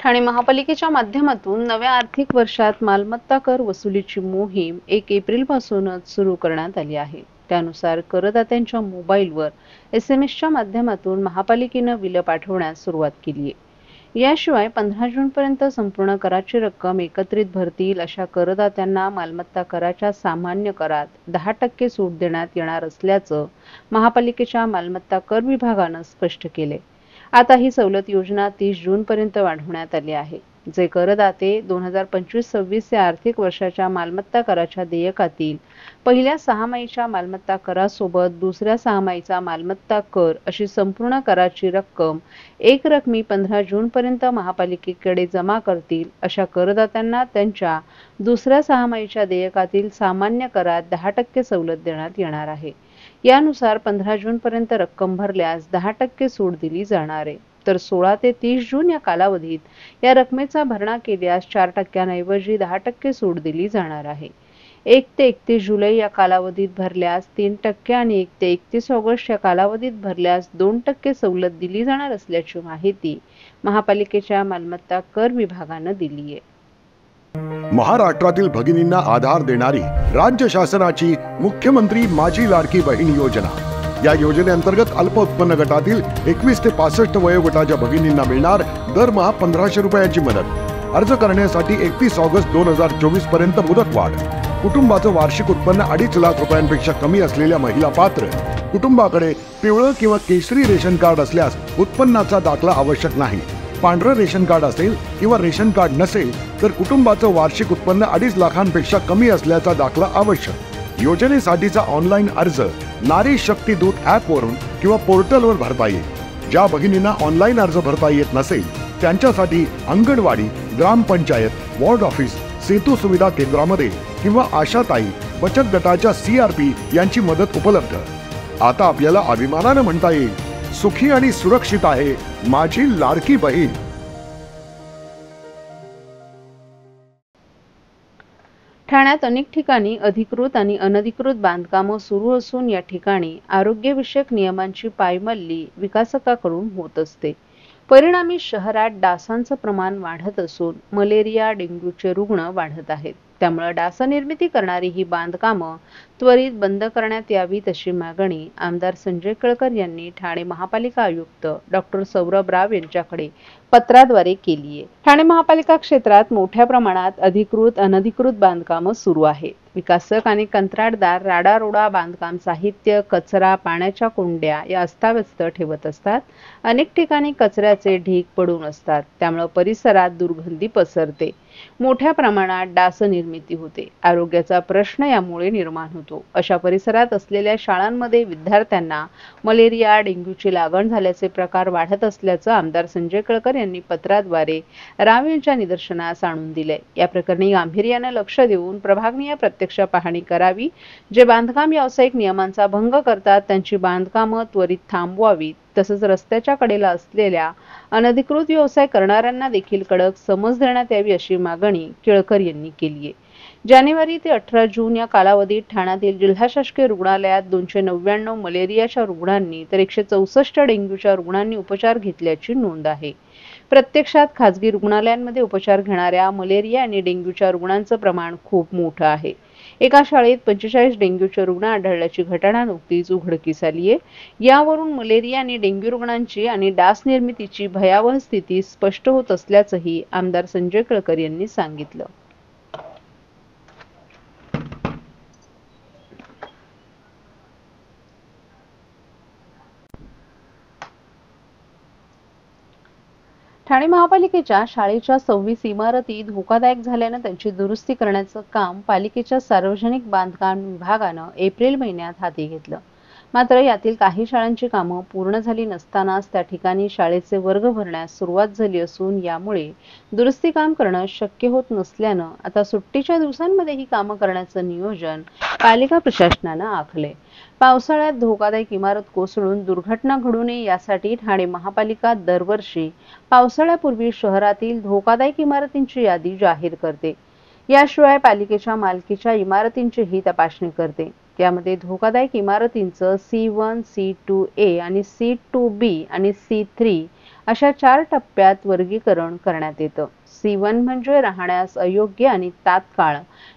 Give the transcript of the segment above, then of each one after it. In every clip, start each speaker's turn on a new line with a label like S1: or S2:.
S1: ठाणे महापालिकेच्या माध्यमातून नव्या आर्थिक वर्षात मालमत्ता कर वसुलीची मोहीम 1 एप्रिलपासूनच सुरू करण्यात आली आहे। त्यानुसार करदात्यांच्या मोबाईलवर SMS च्या माध्यमातून महापालिकेने बिल पाठवण्यास सुरुवात केली आहे। याशिवाय 15 जूनपर्यंत संपूर्ण कराची रक्कम एकत्रित भरतील अशा करदात्यांना मालमत्ता कराच्या सामान्य करात 10% सूट देण्यात येणार असल्याचं महापालिकेच्या मालमत्ता कर विभागाने स्पष्ट केले। आता ही सवलत योजना 30 जून पर्यंत वाढवण्यात आली आहे। जे करदाते 2025-26 या आर्थिक वर्षाच्या मालमत्ता कराच्या देयकातील पहिल्या 6 माहीच्या मालमत्ता करासोबत दुसऱ्या 6 माहीचा मालमत्ता कर अशी संपूर्ण कराची रक्कम एक रकमी 15 जून पर्यंत महापालिकेकडे जमा करतील अशा करदात्यांना त्यांच्या दुसऱ्या 6 माहीच्या देयकातील सामान्य करात 10% सवलत देण्यात येणार आहे। यानुसार 15 जून पर्यंत रक्कम भरल्यास 10% सूट दिली जाणार आहे, तर 16 ते 30 जून या कालावधीत या रकमेचा भरणा केल्यास 4% ऐवजी 10% सूट दिली जाणार आहे। 1 ते 31 जुलै या कालावधीत भरल्यास 3% आणि 1 ते 31 ऑगस्ट या कालावधीत भरल्यास 2% सवलत दिली जाणार असल्याची माहिती महापालिकेच्या मालमत्ता कर विभागाने दिली आहे।
S2: महाराष्ट्रातील भगिनींना आधार देणारी राज्य शासनाची मुख्यमंत्री माझी लाडकी बहीण योजना। या योजनेअंतर्गत अल्प उत्पन्न गटातील 21 ते 65 वयोगटाच्या भगिनींना मिळणार दरमहा 1500 रुपयाची मदत। अर्ज करण्यासाठी 31 ऑगस्ट 2024 पर्यंत मुदतवाढ। कुटुंबाचं वार्षिक उत्पन्न 2.5 लाख रुपयांपेक्षा कमी असलेल्या महिला पात्र। कुटुंबाकडे पिवळं किंवा केशरी रेशन कार्ड असल्यास उत्पन्नाचा दाखला आवश्यक नाही। पांढरं रेशन कार्ड असेल किंवा रेशन कार्ड नसेल तर कुटुंबाचं वार्षिक उत्पन्न 2.5 लाखांपेक्षा कमी असल्याचा दाखला आवश्यक। योजनेसाठीचा ऑनलाईन अर्ज नारी शक्ती दूत ॲप वरून किंवा पोर्टलवर भरता येईल। ज्या भगिनींना ऑनलाईन अर्ज भरता येत नसेल त्यांच्यासाठी अंगणवाडी, ग्रामपंचायत, वॉर्ड ऑफिस, सेतू सुविधा केंद्रामध्ये किंवा आशाताई बचत गटाच्या CRP यांची मदत उपलब्ध। आता आपल्याला अभिमानाने म्हणता येईल, सुखी आणि सुरक्षित आहे माझी लाडकी बहीण।
S1: ठाण्यात अनेक ठिकाणी अधिकृत आणि अनधिकृत बांधकामं सुरू असून या ठिकाणी आरोग्यविषयक नियमांची पायमल्ली विकासकाकडून होत असते। परिणामी शहरात डासांचं प्रमाण वाढत असून मलेरिया, डेंग्यूचे रुग्ण वाढत आहेत। त्यामुळे डास निर्मिती करणारी ही बांधकामं त्वरित बंद करण्यात यावीत अशी मागणी आमदार संजय केळकर यांनी ठाणे महापालिका आयुक्त डॉ. सौरभ राव यांच्याकडे पत्राद्वारे केली आहे। ठाणे महापालिका क्षेत्रात मोठ्या प्रमाणात अधिकृत अनधिकृत बांधकामं सुरू आहेत। विकासक आणि कंत्राटदार राडारोडा बांधकाम साहित्य, कचरा, पाण्याच्या कुंड्या या अस्ताव्यस्त ठेवत असतात। अनेक ठिकाणी कचऱ्याचे ढीग पडून असतात, त्यामुळे परिसरात दुर्गंधी पसरते। मोठ्या प्रमाणात डास निर्मिती होते। आरोग्याचा प्रश्न यामुळे निर्माण होतो। अशा परिसरात असलेल्या शाळांमध्ये विद्यार्थ्यांना मलेरिया, डेंग्यूची लागण झाल्याचे प्रकार वाढत असल्याचं आमदार संजय केळकर यांनी पत्राद्वारे राव यांच्या निदर्शनास आणून दिले। या प्रकरणी गांभीर्याने लक्ष देऊन प्रभागनीय प्रत्यक्ष पाहणी करावी। जे बांधकाम व्यावसायिक नियमांचा भंग करतात त्यांची बांधकामं त्वरित थांबवावीत। तसंच रस्त्याच्या कडेला असलेल्या अनधिकृत व्यवसाय करणाऱ्यांना देखील कडक समज देण्यात यावी अशी मागणी केळकर यांनी केली आहे। जानेवारी ते 18 जून या कालावधीत ठाण्यातील जिल्हा शासकीय रुग्णालयात 299 मलेरियाच्या रुग्णांनी तर 164 डेंग्यूच्या रुग्णांनी उपचार घेतल्याची नोंद आहे। प्रत्यक्षात खासगी रुग्णालयांमध्ये उपचार घेणाऱ्या मलेरिया आणि डेंग्यूच्या रुग्णांचं प्रमाण खूप मोठं आहे। एका शाळेत 45 डेंग्यूचे रुग्ण आढळल्याची घटना नुकतीच उघडकीस आली आहे। यावरून मलेरिया आणि डेंग्यू रुग्णांची आणि डास निर्मितीची भयावह स्थिती स्पष्ट होत असल्याचंही आमदार संजय केळकर यांनी सांगितलं। ठाणे महापालिकेच्या शाळेच्या 26 इमारती धोकादायक झाल्याने त्यांची दुरुस्ती करण्याचं काम पालिकेच्या सार्वजनिक बांधकाम विभागानं एप्रिल महिन्यात हाती घेतलं। मात्र यातील काही शाळांची कामं पूर्ण झाली नसतानाच त्या ठिकाणी शाळेचे वर्ग भरण्यास सुरुवात झाली असून यामुळे दुरुस्ती काम करणं शक्य होत नसल्यानं आता सुट्टीच्या दिवसांमध्ये ही कामं करण्याचं नियोजन पालिका प्रशासनानं आखले। पावसाळ्यात धोकादायक इमारत कोसळून दुर्घटना घडू नये यासाठी ठाणे महापालिका दरवर्षी पावसाळ्यापूर्वी शहरातील धोकादायक इमारतींची यादी जाहीर करते। याशिवाय पालिकेच्या मालकीच्या इमारतींचीही तपासणी करते। त्यामध्ये धोकादायक इमारतींचं C1, C2A आणि C2B आणि C3 अशा 4 टप्प्यात वर्गीकरण करण्यात येतं. C1 म्हणजे राहण्यास अयोग्य आणि तात्काळ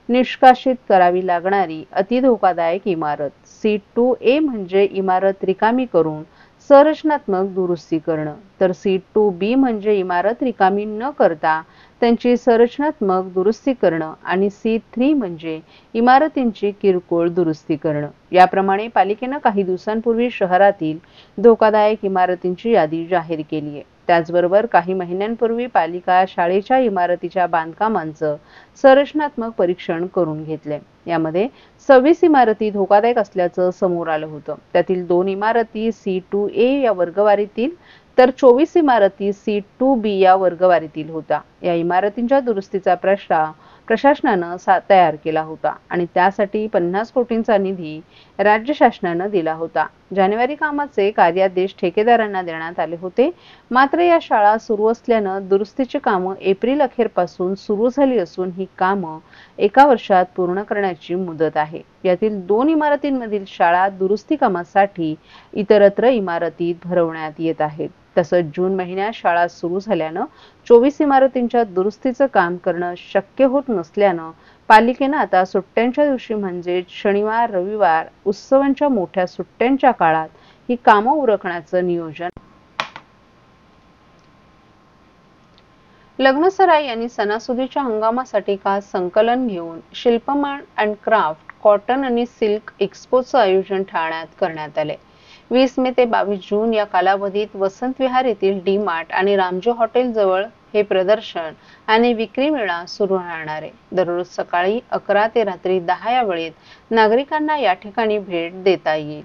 S1: निष्कासित करावी लागणारी अति धोकादायक इमारत. C2A म्हणजे इमारत रिकामी करून संरचनात्मक दुरुस्ती करणं. तर C2B म्हणजे इमारत रिकामी न करता त्यांची संरचनात्मक दुरुस्ती करणं आणि C3 म्हणजे इमारतींची किरकोळ दुरुस्ती करणं. याप्रमाणे पालिकेनं काही दिवसांपूर्वी शहरातील धोकादायक इमारतींची यादी जाहीर केली आहे. त्याचबरोबर काही महिन्यांपूर्वी पालिका शाळेच्या इमारतीच्या बांधकामांचं संरचनात्मक परीक्षण करून घेतले. यामध्ये 26 इमारती धोकादायक असल्याचं समोर आलं होतं. त्यातील 2 इमारती C2A या वर्गवारीतील तर 24 इमारती C2B या वर्गवारीतील होत्या. या इमारतींच्या दुरुस्तीचा प्रस्ताव प्रशासनानं तयार केला होता आणि त्यासाठी 50 कोटींचा निधी राज्य शासनानं दिला होता. जानेवारी कामाचे कार्यादेश ठेकेदारांना देण्यात आले होते. मात्र या शाळा सुरू असल्यानं दुरुस्तीची कामं एप्रिल अखेरपासून सुरू झाली असून ही कामं 1 वर्षात पूर्ण करण्याची मुदत आहे. यातील 2 इमारतींमधील शाळा दुरुस्ती कामासाठी इतरत्र इमारतीत भरवण्यात येत आहेत. तसंच जून महिन्यात शाळा सुरू झाल्यानं 24 इमारतींच्या दुरुस्तीचं काम करणं शक्य होत नसल्यानं पालिकेनं आता सुट्ट्यांच्या दिवशी म्हणजे शनिवार, रविवार, उत्सवांच्या मोठ्या सुट्ट्यांच्या काळात ही कामं उरकण्याचं नियोजन. लग्नसराई आणि सणासुदीच्या हंगामासाठी खास संकलन घेऊन शिल्पमान अँड क्राफ्ट कॉटन आणि सिल्क एक्स्पोचं आयोजन ठाण्यात करण्यात आले. 20 मे ते 22 जून या कालावधीत वसंत विहार येथील डी-मार्ट आणि रामजी हॉटेल जवळ हे प्रदर्शन आणि विक्री मेळा सुरू राहणार आहे. दररोज सकाळी 11 ते रात्री 10 या वेळेत नागरिकांना या ठिकाणी भेट देता येईल.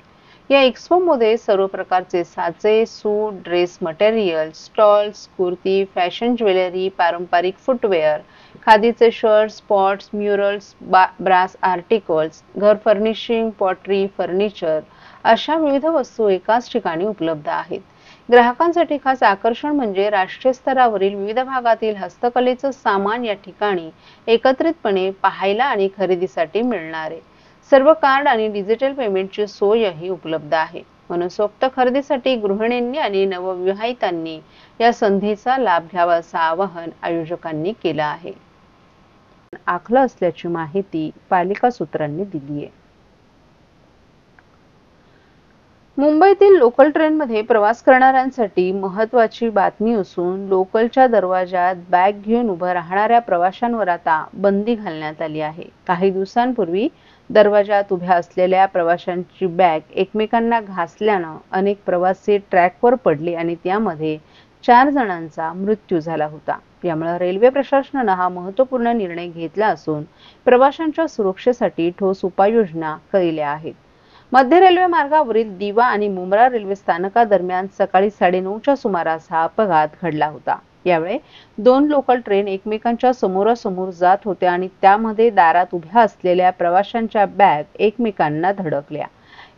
S1: या एक्स्पोमध्ये सर्व प्रकारचे साचे, suit, dress material, stalls, kurti, fashion jewellery, पारंपरिक फुटवेअर, खादीचे shirts, pots, murals, brass articles, घर फर्निशिंग, पॉटरी, फर्निचर अशा विविध वस्तू एकाच ठिकाणी उपलब्ध आहेत. ग्राहकांसाठी खास आकर्षण म्हणजे राष्ट्रीय स्तरावरील विविध भागातील हस्तकलेचं सामान या ठिकाणी एकत्रितपणे पाहायला आणि खरेदीसाठी मिळणार आहे. सर्व कार्ड आणि डिजिटल पेमेंटची सोयही उपलब्ध आहे. मनसोक्त खरेदीसाठी गृहिणींनी आणि नवविवाहितांनी या संधीचा लाभ घ्यावा असं आवाहन आयोजकांनी केलं आहे. आखलं असल्याची माहिती पालिका सूत्रांनी दिली आहे. मुंबईतील लोकल ट्रेनमध्ये प्रवास करणाऱ्यांसाठी महत्त्वाची बातमी असून लोकलच्या दरवाजात बॅग घेऊन उभं राहणाऱ्या प्रवाशांवर आता बंदी घालण्यात आली आहे. काही दिवसांपूर्वी दरवाजात उभ्या असलेल्या प्रवाशांची बॅग एकमेकांना घासल्यानं अनेक प्रवासी ट्रॅकवर पडले आणि त्यामध्ये 4 जणांचा मृत्यू झाला होता. यामुळे रेल्वे प्रशासनानं हा महत्त्वपूर्ण निर्णय घेतला असून प्रवाशांच्या सुरक्षेसाठी ठोस उपाययोजना केल्या आहेत. मध्य रेल्वे मार्गावरील दिवा आणि मुंब्रा रेल्वे स्थानकादरम्यान सकाळी 9:30च्या सुमारास हा अपघात घडला होता. यावेळी 2 लोकल ट्रेन एकमेकांच्या समोरासमोर जात होत्या आणि त्यामध्ये दारात उभ्या असलेल्या प्रवाशांच्या बॅग एकमेकांना धडकल्या.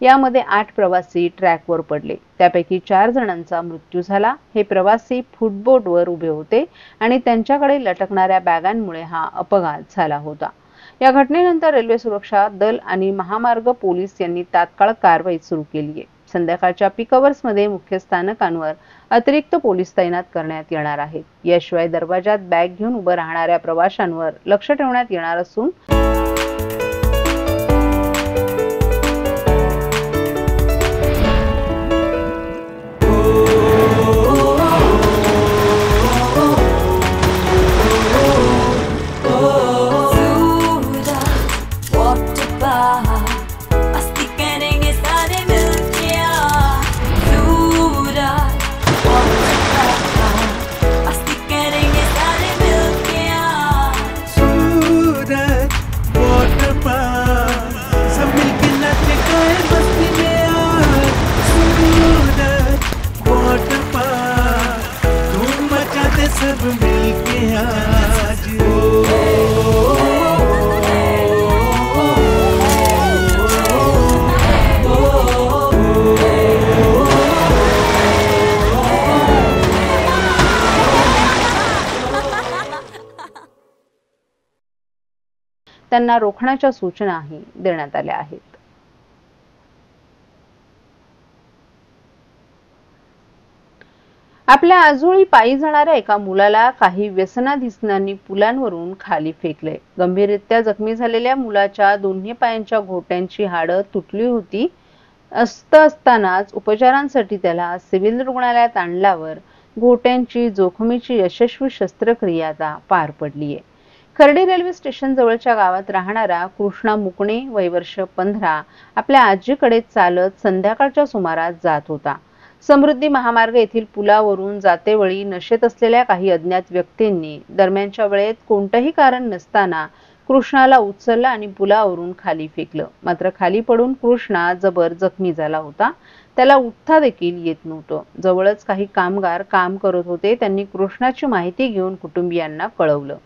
S1: यामध्ये 8 प्रवासी ट्रॅकवर पडले. त्यापैकी 4 जणांचा मृत्यू झाला. हे प्रवासी फुटबोर्डवर उभे होते आणि त्यांच्याकडे लटकणाऱ्या बॅगांमुळे हा अपघात झाला होता. या घटनेनंतर रेल्वे सुरक्षा दल आणि महामार्ग पोलीस यांनी तात्काळ कारवाई सुरू केली आहे. संध्याकाळच्या पीक अवर्समध्ये मुख्य स्थानकांवर अतिरिक्त पोलीस तैनात करण्यात येणार आहेत. याशिवाय दरवाजात बॅग घेऊन उभं राहणाऱ्या प्रवाशांवर लक्ष ठेवण्यात येणार असून त्यांना रोखण्याच्या सूचनाही देण्यात आल्या आहेत. आपल्या आजोळी पायी जाणाऱ्या एका मुलाला काही व्यसनाधीनांनी पुलांवरून खाली फेकले. गंभीररित्या जखमी झालेल्या मुलाच्या दोन्ही पायांच्या घोट्यांची हाडं तुटली होती. असतानाच उपचारांसाठी त्याला सिव्हिल रुग्णालयात आणल्यावर घोट्यांची जोखमीची यशस्वी शस्त्रक्रिया पार पडली आहे. खर्डी रेल्वे स्टेशन जवळच्या गावात राहणारा कृष्णा मुकणे, वय वर्ष 15, आपल्या आजीकडे चालत संध्याकाळच्या सुमारास जात होता. समृद्धी महामार्ग येथील पुलावरून जातेवेळी नशेत असलेल्या काही अज्ञात व्यक्तींनी दरम्यानच्या वेळेत कोणतंही कारण नसताना कृष्णाला उचललं आणि पुलावरून खाली फेकलं. मात्र खाली पडून कृष्णा जबर जखमी झाला होता. त्याला उठता देखील येत नव्हतं. जवळच काही कामगार काम करत होते. त्यांनी कृष्णाची माहिती घेऊन कुटुंबियांना कळवलं.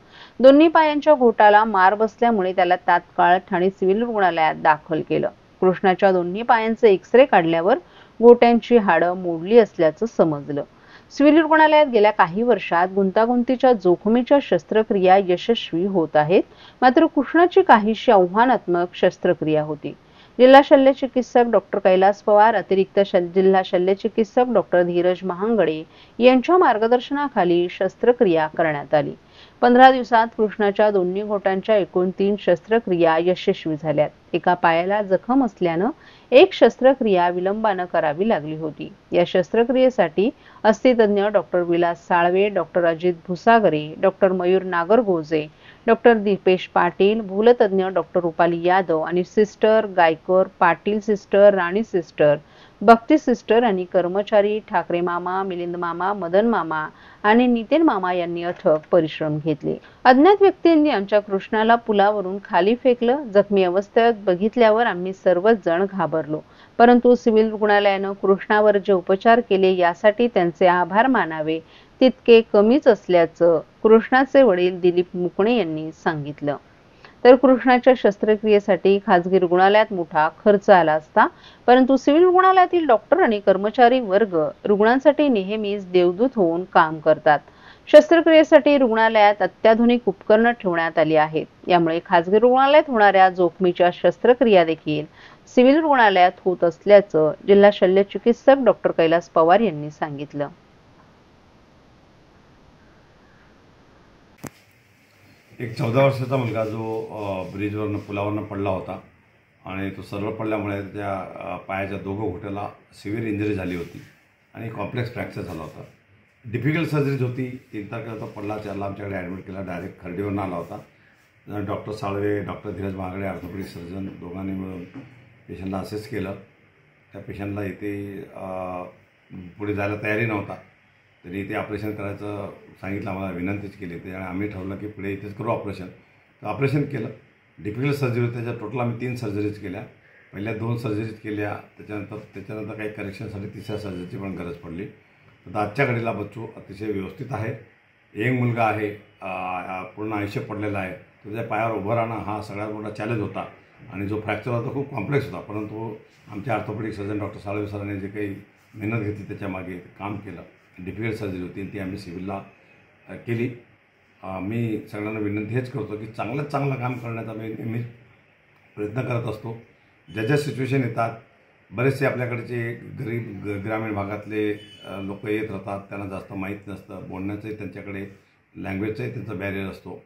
S1: दोन्ही पायांच्या घोटाला मार बसल्यामुळे त्याला तात्काळ ठाणे सिव्हिल रुग्णालयात दाखल केलं. कृष्णाच्या दोन्ही पायांचे एक्स-रे काढल्यावर घोट्यांची हाडं मोडली असल्याचं समजलं. सिव्हिल रुग्णालयात गेल्या काही वर्षात गुंतागुंतीच्या जोखमीच्या शस्त्रक्रिया यशस्वी होत आहेत. मात्र कृष्णाची काहीशी आव्हानात्मक शस्त्रक्रिया होती. जिल्हा शल्य चिकित्सक डॉक्टर कैलास पवार, अतिरिक्त जिल्हा शल्य चिकित्सक डॉक्टर धीरज महांगडे यांच्या मार्गदर्शनाखाली शस्त्रक्रिया करण्यात आली. 15 दिवसात कृष्णाच्या दोन्ही घोटांच्या एकूण 3 शस्त्रक्रिया यशस्वी झाल्यात. एका पायाला जखम असल्यानं एक शस्त्रक्रिया विलंबानं करावी लागली होती. या शस्त्रक्रियेसाठी अस्थितज्ञ doctor Vilas Salve, doctor Ajit Bhusagare, doctor Mayur Nagargoje, doctor Deepesh Patil, भूलतज्ञ डॉक्टर रुपाली यादव आणि sister Gaikar, Patil sister, Rani sister, Bhakti sister आणि कर्मचारी ठाकरे मामा, मिलिंद मामा, मदन मामा आणि नितीन मामा यांनी अथक परिश्रम घेतले. अज्ञात व्यक्तींनी आमच्या कृष्णाला पुलावरून खाली फेकलं. जखमी अवस्थेत बघितल्यावर आम्ही सर्वच जण घाबरलो. परंतु सिव्हिल रुग्णालयानं कृष्णावर जे उपचार केले यासाठी त्यांचे आभार मानावे तितके कमीच असल्याचं कृष्णाचे वडील दिलीप मुकणे यांनी सांगितलं. तर कृष्णाच्या शस्त्रक्रियेसाठी खासगी रुग्णालयात मोठा खर्च आला असता. परंतु सिव्हिल रुग्णालयातील डॉक्टर आणि कर्मचारी वर्ग रुग्णांसाठी नेहमीच देवदूत होऊन काम करतात. शस्त्रक्रियेसाठी रुग्णालयात अत्याधुनिक उपकरणं ठेवण्यात आली आहेत. यामुळे खासगी रुग्णालयात होणाऱ्या जोखमीच्या शस्त्रक्रिया देखील सिव्हिल रुग्णालयात होत असल्याचं जिल्हा शल्य चिकित्सक डॉक्टर कैलास पवार यांनी सांगितलं.
S3: एक 14 वर्षाचा मुलगा जो ब्रिजवरनं पुलावरनं पडला होता आणि तो सरळ पडल्यामुळे त्या पायाच्या दोघं घोट्याला सिव्हिअर इंजरी झाली होती आणि कॉम्प्लेक्स फ्रॅक्चर झाला होता. डिफिकल्ट सर्जरीज होती. 3 तारखेला तो पडला, 4ला आमच्याकडे ॲडमिट केला. डायरेक्ट खर्डीवरून आला होता. डॉक्टर साळवे, डॉक्टर धीरज महागडे, ऑर्थोपेडिक सर्जन दोघांनी मिळून पेशंटला असेस केलं. त्या पेशंटला इथे पुढे जायला तयारी नव्हता. तरी इथे ऑपरेशन करायचं सांगितलं, आम्हाला विनंतीच केली होती आणि आम्ही ठरवलं की पुढे इथेच करू ऑपरेशन. तर ऑपरेशन केलं. डिफिकल्ट सर्जरी होती. त्याच्या टोटल आम्ही 3 सर्जरीज केल्या. पहिल्या 2 सर्जरीज केल्या. त्याच्यानंतर काही करेक्शनसाठी 3ऱ्या सर्जरीची पण गरज पडली. तर आजच्या घडीला बच्चू अतिशय व्यवस्थित आहे. यंग मुलगा आहे. पूर्ण आयुष्य पडलेला आहे. त्याच्या पायावर उभं राहणं हा सगळ्यात मोठा चॅलेंज होता आणि जो फ्रॅक्चर होता खूप कॉम्प्लेक्स होता. परंतु आमच्या ऑर्थोपेडिक सर्जन डॉक्टर साळवे सरांनी जे काही मेहनत घेतली त्याच्यामागे काम केलं. डिफिकल्ट सर्जरी होती ती आम्ही सिव्हिलला केली. मी सगळ्यांना विनंती हेच करतो की चांगल्यात चांगलं काम करण्याचा मी नेहमीच प्रयत्न करत असतो. ज्या सिच्युएशन येतात, बरेचसे आपल्याकडचे गरीब ग्रामीण भागातले लोक येत राहतात. त्यांना जास्त माहीत नसतं. बोलण्याचंही त्यांच्याकडे लँग्वेजचाही त्यांचा बॅरियर असतो.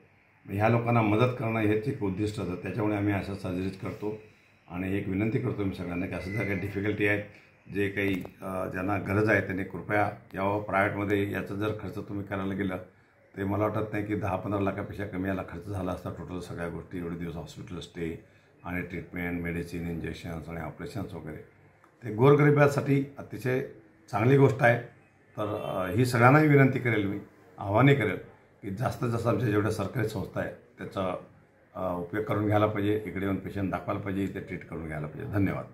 S3: ह्या लोकांना मदत करणं हेच एक उद्दिष्ट असतं. त्याच्यामुळे आम्ही अशा सर्जरीज करतो आणि एक विनंती करतो मी सगळ्यांना की असं जर काही डिफिकल्टी आहेत, जे काही ज्यांना गरज आहे त्यांनी कृपया यावं. प्रायव्हेटमध्ये याचा जर खर्च तुम्ही करायला गेलं ते मला वाटत नाही की 10-15 लाखापेक्षा कमी याला खर्च झाला असता. टोटल सगळ्या गोष्टी, एवढे दिवस हॉस्पिटल स्टे आणि ट्रीटमेंट, मेडिसिन, इंजेक्शन्स आणि ऑपरेशन्स वगैरे, ते गोरगरिबासाठी अतिशय चांगली गोष्ट आहे. तर ही सगळ्यांनाही विनंती करेल, मी आव्हानही करेल की जास्तीत जास्त आमच्या जेवढ्या सरकारी संस्था आहेत त्याचा उपयोग करून घ्यायला पाहिजे. इकडे येऊन पेशंट दाखवायला पाहिजे, इथे ट्रीट करून घ्यायला पाहिजे. धन्यवाद.